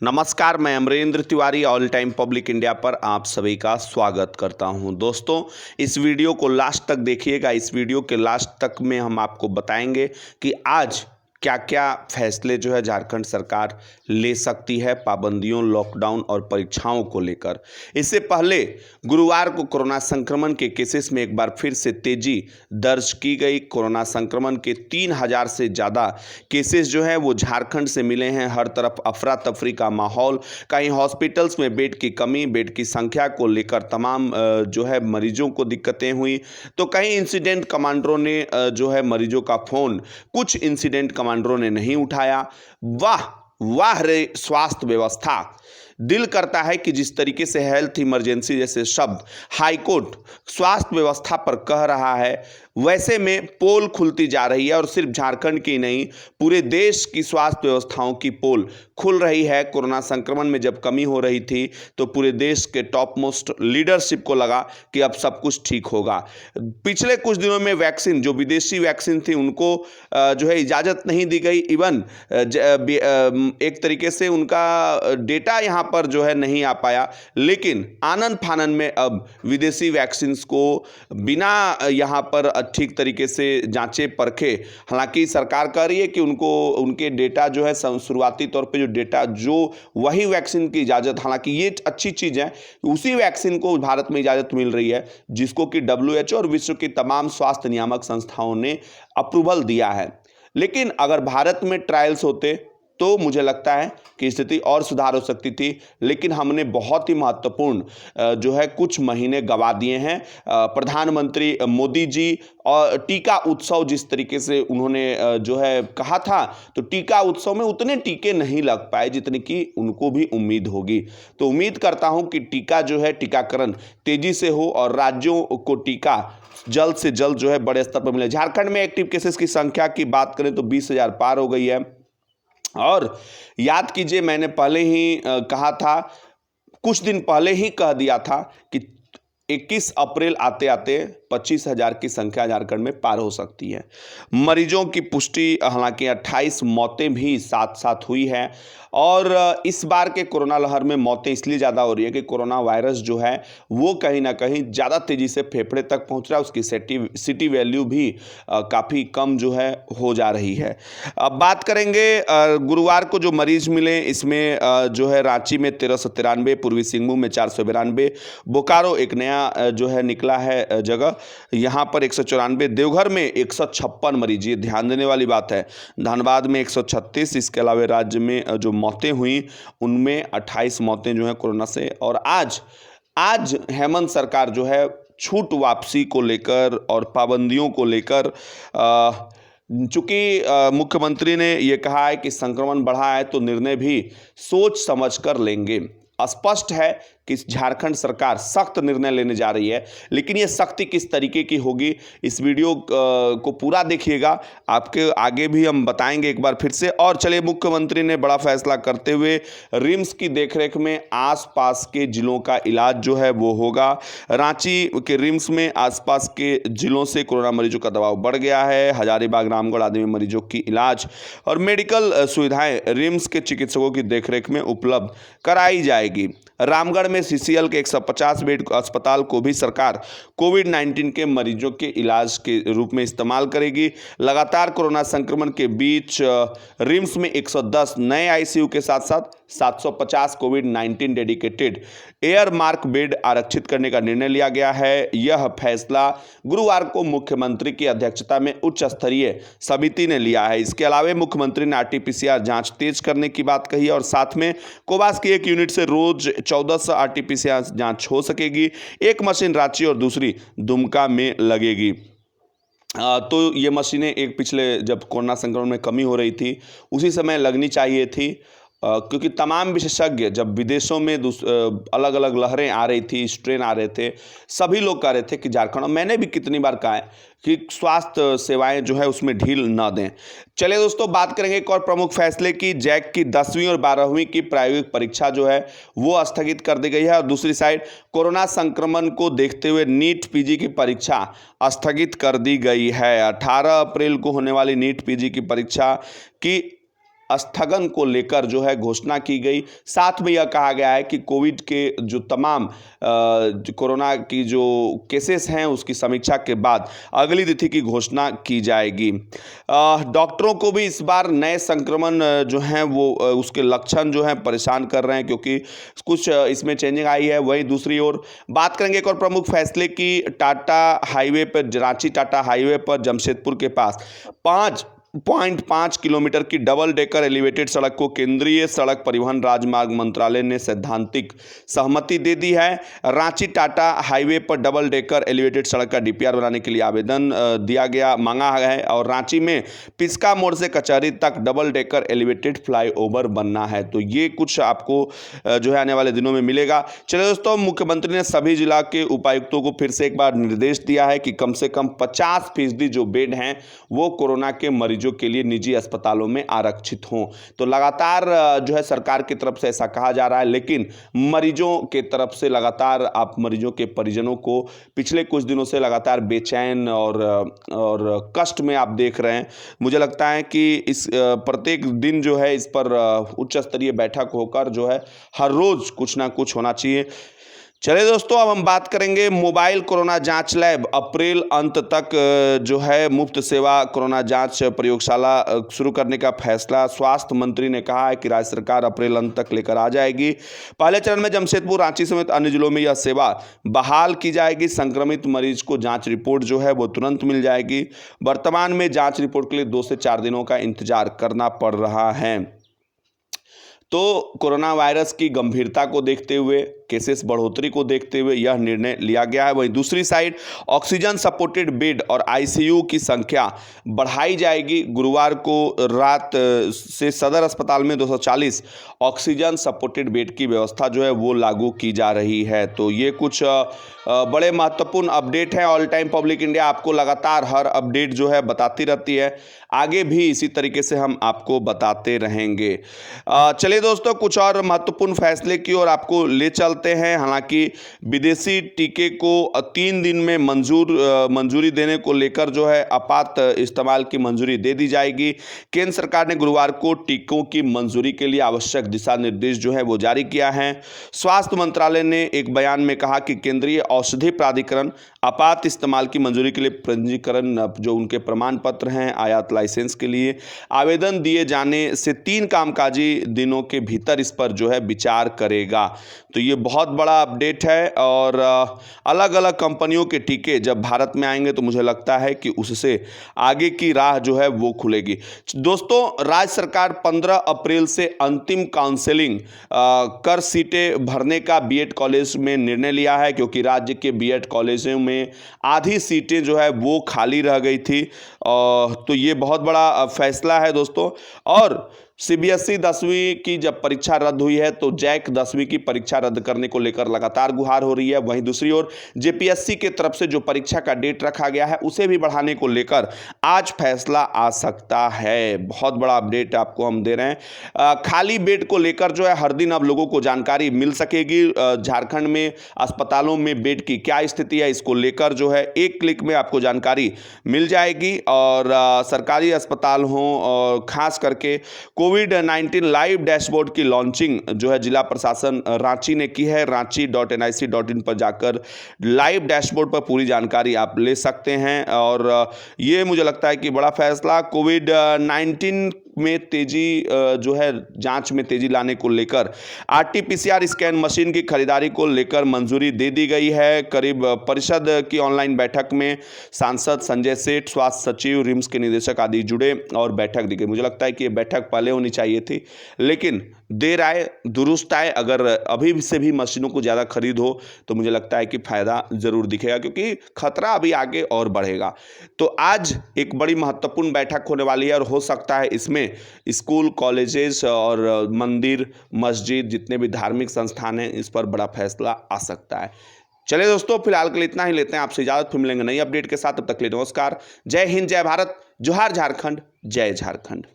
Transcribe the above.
नमस्कार, मैं Amarendra Tiwari all time public India पर आप सभी का स्वागत करता हूं। दोस्तों, इस वीडियो को लास्ट तक देखिएगा। इस वीडियो के लास्ट तक में हम आपको बताएंगे कि आज क्या क्या फैसले जो है झारखंड सरकार ले सकती है पाबंदियों, लॉकडाउन और परीक्षाओं को लेकर। इससे पहले गुरुवार को कोरोना संक्रमण के केसेस में एक बार फिर से तेजी दर्ज की गई। कोरोना संक्रमण के 3000 से ज़्यादा केसेस जो है वो झारखंड से मिले हैं। हर तरफ अफरा तफरी का माहौल, कहीं हॉस्पिटल्स में बेड की कमी, बेड की संख्या को लेकर तमाम जो है मरीजों को दिक्कतें हुई, तो कहीं इंसिडेंट कमांडरों ने जो है मरीजों का फ़ोन कुछ इंसिडेंट कमांडरों ने नहीं उठाया। वाह वाह रे स्वास्थ्य व्यवस्था! दिल करता है कि जिस तरीके से हेल्थ इमरजेंसी जैसे शब्द हाईकोर्ट स्वास्थ्य व्यवस्था पर कह रहा है, वैसे में पोल खुलती जा रही है और सिर्फ झारखंड की नहीं, पूरे देश की स्वास्थ्य व्यवस्थाओं की पोल खुल रही है। कोरोना संक्रमण में जब कमी हो रही थी तो पूरे देश के टॉप मोस्ट लीडरशिप को लगा कि अब सब कुछ ठीक होगा। पिछले कुछ दिनों में वैक्सीन, जो विदेशी वैक्सीन थी, उनको जो है इजाज़त नहीं दी गई। इवन एक तरीके से उनका डेटा यहाँ पर जो है नहीं आ पाया, लेकिन आनन फानन में अब विदेशी वैक्सीन्स को बिना यहाँ पर ठीक तरीके से जांचे परखे, हालांकि सरकार कह रही है कि उनको उनके डेटा जो है शुरुआती तौर पे जो डेटा जो वही वैक्सीन की इजाज़त, हालांकि ये अच्छी चीज़ है, उसी वैक्सीन को भारत में इजाज़त मिल रही है जिसको कि WHO और विश्व की तमाम स्वास्थ्य नियामक संस्थाओं ने अप्रूवल दिया है। लेकिन अगर भारत में ट्रायल्स होते तो मुझे लगता है कि स्थिति और सुधार हो सकती थी, लेकिन हमने बहुत ही महत्वपूर्ण जो है कुछ महीने गंवा दिए हैं। प्रधानमंत्री मोदी जी और टीका उत्सव जिस तरीके से उन्होंने जो है कहा था, तो टीका उत्सव में उतने टीके नहीं लग पाए जितनी कि उनको भी उम्मीद होगी। तो उम्मीद करता हूं कि टीका जो है टीकाकरण तेजी से हो और राज्यों को टीका जल्द से जल्द जो है बड़े स्तर पर मिले। झारखंड में एक्टिव केसेस की संख्या की बात करें तो 20,000 पार हो गई है। और याद कीजिए, मैंने पहले ही कहा था, कुछ दिन पहले ही कह दिया था कि 21 अप्रैल आते आते 25,000 की संख्या झारखंड में पार हो सकती है। मरीजों की पुष्टि, हालांकि 28 मौतें भी साथ साथ हुई है। और इस बार के कोरोना लहर में मौतें इसलिए ज़्यादा हो रही है कि कोरोना वायरस जो है वो कहीं ना कहीं ज़्यादा तेज़ी से फेफड़े तक पहुंच रहा है। उसकी सिटी वैल्यू भी काफ़ी कम जो है हो जा रही है। अब बात करेंगे गुरुवार को जो मरीज मिले, इसमें जो है रांची में 1393, पूर्वी सिंहभूम में 492, बोकारो एक नया जो है निकला है जगह, यहाँ पर 194, देवघर में 156 मरीज, ये ध्यान देने वाली बात है। धनबाद में 136। इसके अलावा राज्य में जो मौतें हुई उनमें 28 मौतें जो हैं कोरोना से। और आज हेमंत सरकार जो है छूट वापसी को लेकर और पाबंदियों को लेकर, चूंकि मुख्यमंत्री ने यह कहा है कि संक्रमण बढ़ा है तो निर्णय भी सोच समझ कर लेंगे। स्पष्ट है कि झारखंड सरकार सख्त निर्णय लेने जा रही है, लेकिन ये सख्ती किस तरीके की होगी, इस वीडियो को पूरा देखिएगा, आपके आगे भी हम बताएंगे एक बार फिर से। और चलिए, मुख्यमंत्री ने बड़ा फैसला करते हुए रिम्स की देखरेख में आसपास के जिलों का इलाज जो है वो होगा। रांची के रिम्स में आसपास के जिलों से कोरोना मरीजों का दबाव बढ़ गया है। हजारीबाग, रामगढ़ आदि में मरीजों की इलाज और मेडिकल सुविधाएं रिम्स के चिकित्सकों की देखरेख में उपलब्ध कराई जाएगी। रामगढ़ में CCL के 150 बेड अस्पताल को भी सरकार कोविड-19 के मरीजों के इलाज के रूप में इस्तेमाल करेगी। लगातार कोरोना संक्रमण के बीच रिम्स में 110 नए ICU के साथ साथ 750 कोविड-19 डेडिकेटेड एयर मार्क बेड आरक्षित करने का निर्णय लिया गया है। यह फैसला गुरुवार को मुख्यमंत्री की अध्यक्षता में उच्च स्तरीय समिति ने लिया है। इसके अलावा मुख्यमंत्री ने RT-PCR जांच तेज करने की बात कही है और साथ में कोवास की एक यूनिट से रोज 1400 RT-PCR जांच हो सकेगी। एक मशीन रांची और दूसरी दुमका में लगेगी। तो ये मशीनें एक पिछले जब कोरोना संक्रमण में कमी हो रही थी उसी समय लगनी चाहिए थी, क्योंकि तमाम विशेषज्ञ, जब विदेशों में अलग अलग लहरें आ रही थी, स्ट्रेन आ रहे थे, सभी लोग कह रहे थे कि झारखंड, मैंने भी कितनी बार कहा है कि स्वास्थ्य सेवाएं जो है उसमें ढील न दें। चलिए दोस्तों, बात करेंगे एक और प्रमुख फैसले की। जैक की 10वीं और 12वीं की प्रायोगिक परीक्षा जो है वो स्थगित कर दी गई है। और दूसरी साइड कोरोना संक्रमण को देखते हुए नीट PG की परीक्षा स्थगित कर दी गई है। 18 अप्रैल को होने वाली नीट PG की परीक्षा की स्थगन को लेकर जो है घोषणा की गई। साथ में यह कहा गया है कि कोविड के जो तमाम कोरोना की जो केसेस हैं उसकी समीक्षा के बाद अगली तिथि की घोषणा की जाएगी। डॉक्टरों को भी इस बार नए संक्रमण जो हैं वो उसके लक्षण जो हैं परेशान कर रहे हैं, क्योंकि कुछ इसमें चेंजिंग आई है। वहीं दूसरी ओर बात करेंगे एक और प्रमुख फैसले की। टाटा हाईवे पर, रांची टाटा हाईवे पर जमशेदपुर के पास 5.5 किलोमीटर की डबल डेकर एलिवेटेड सड़क को केंद्रीय सड़क परिवहन राजमार्ग मंत्रालय ने सैद्धांतिक सहमति दे दी है। रांची टाटा हाईवे पर डबल डेकर एलिवेटेड सड़क का डीपीआर बनाने के लिए आवेदन मांगा है और रांची में पिस्का मोड़ से कचहरी तक डबल डेकर एलिवेटेड फ्लाईओवर बनना है। तो ये कुछ आपको जो है आने वाले दिनों में मिलेगा। चलिए दोस्तों, मुख्यमंत्री ने सभी जिला के उपायुक्तों को फिर से एक बार निर्देश दिया है कि कम से कम 50% जो बेड हैं वो कोरोना के मरीजों के लिए निजी अस्पतालों में आरक्षित हों। तो लगातार जो है सरकार की तरफ से ऐसा कहा जा रहा है, लेकिन मरीजों के तरफ से लगातार आप मरीजों के परिजनों को पिछले कुछ दिनों से लगातार बेचैन और कष्ट में आप देख रहे हैं। मुझे लगता है कि इस प्रत्येक दिन जो है इस पर उच्च स्तरीय बैठक होकर जो है हर रोज कुछ ना कुछ होना चाहिए। चलिए दोस्तों, अब हम बात करेंगे मोबाइल कोरोना जांच लैब। अप्रैल अंत तक जो है मुफ्त सेवा कोरोना जांच प्रयोगशाला शुरू करने का फैसला स्वास्थ्य मंत्री ने कहा है कि राज्य सरकार अप्रैल अंत तक लेकर आ जाएगी। पहले चरण में जमशेदपुर, रांची समेत अन्य जिलों में यह सेवा बहाल की जाएगी। संक्रमित मरीज को जांच रिपोर्ट जो है वो तुरंत मिल जाएगी। वर्तमान में जांच रिपोर्ट के लिए 2 से 4 दिनों का इंतजार करना पड़ रहा है। तो कोरोना वायरस की गंभीरता को देखते हुए, केसेस बढ़ोतरी को देखते हुए यह निर्णय लिया गया है। वहीं दूसरी साइड ऑक्सीजन सपोर्टेड बेड और आईसीयू की संख्या बढ़ाई जाएगी। गुरुवार को रात से सदर अस्पताल में 240 ऑक्सीजन सपोर्टेड बेड की व्यवस्था जो है वो लागू की जा रही है। तो ये कुछ बड़े महत्वपूर्ण अपडेट हैं। ऑल टाइम पब्लिक इंडिया आपको लगातार हर अपडेट जो है बताती रहती है। आगे भी इसी तरीके से हम आपको बताते रहेंगे। चलिए दोस्तों, कुछ और महत्वपूर्ण फैसले की ओर आपको ले चलते हैं। हालांकि विदेशी टीके को 3 दिन में मंजूरी देने को लेकर जो है आपात इस्तेमाल की मंजूरी दे दी जाएगी। केंद्र सरकार ने गुरुवार को टीकों की मंजूरी के लिए आवश्यक दिशा निर्देश जो है वो जारी किया है। स्वास्थ्य मंत्रालय ने एक बयान में कहा कि केंद्रीय औषधि प्राधिकरण आपात इस्तेमाल की मंजूरी के लिए पंजीकरण, जो उनके प्रमाण पत्र हैं, आयात लाइसेंस के लिए आवेदन दिए जाने से 3 कामकाजी दिनों के भीतर इस पर जो है विचार करेगा। तो ये बहुत बड़ा अपडेट है और अलग अलग कंपनियों के टीके जब भारत में आएंगे तो मुझे लगता है कि उससे आगे की राह जो है वो खुलेगी। दोस्तों, राज्य सरकार 15 अप्रैल से अंतिम काउंसलिंग कर सीटें भरने का बीएड कॉलेज में निर्णय लिया है, क्योंकि राज्य के बीएड कॉलेजों में आधी सीटें जो है वो खाली रह गई थी। तो ये बहुत बड़ा फैसला है दोस्तों। और सीबीएसई 10वीं की जब परीक्षा रद्द हुई है तो जैक 10वीं की परीक्षा रद्द करने को लेकर लगातार गुहार हो रही है। वहीं दूसरी ओर जेपीएससी के तरफ से जो परीक्षा का डेट रखा गया है उसे भी बढ़ाने को लेकर आज फैसला आ सकता है। बहुत बड़ा अपडेट आपको हम दे रहे हैं। खाली बेड को लेकर जो है हर दिन अब लोगों को जानकारी मिल सकेगी। झारखंड में अस्पतालों में बेड की क्या स्थिति है, इसको लेकर जो है एक क्लिक में आपको जानकारी मिल जाएगी। और सरकारी अस्पताल हों और खास करके कोविड-19 लाइव डैशबोर्ड की लॉन्चिंग जो है जिला प्रशासन रांची ने की है। ranchi.nic.in पर जाकर लाइव डैशबोर्ड पर पूरी जानकारी आप ले सकते हैं। और ये मुझे लगता है कि बड़ा फैसला कोविड-19 में तेजी जो है जांच में तेजी लाने को लेकर आरटी-पीसीआर स्कैन मशीन की खरीदारी को लेकर मंजूरी दे दी गई है। करीब परिषद की ऑनलाइन बैठक में सांसद संजय सेठ, स्वास्थ्य सचिव, रिम्स के निदेशक आदि जुड़े और बैठक दी गई। मुझे लगता है कि ये बैठक पहले होनी चाहिए थी, लेकिन देर आए दुरुस्त आए। अगर अभी से भी मशीनों को ज़्यादा खरीद हो तो मुझे लगता है कि फ़ायदा ज़रूर दिखेगा, क्योंकि खतरा अभी आगे और बढ़ेगा। तो आज एक बड़ी महत्वपूर्ण बैठक होने वाली है और हो सकता है इसमें स्कूल, कॉलेजेस और मंदिर, मस्जिद, जितने भी धार्मिक संस्थान हैं, इस पर बड़ा फैसला आ सकता है। चलिए दोस्तों, फिलहाल के लिए इतना ही लेते हैं आपसे इजाज़त। फिर मिलेंगे नई अपडेट के साथ। तब तक के लिए नमस्कार। जय हिंद, जय भारत, जोहार झारखंड, जय झारखंड।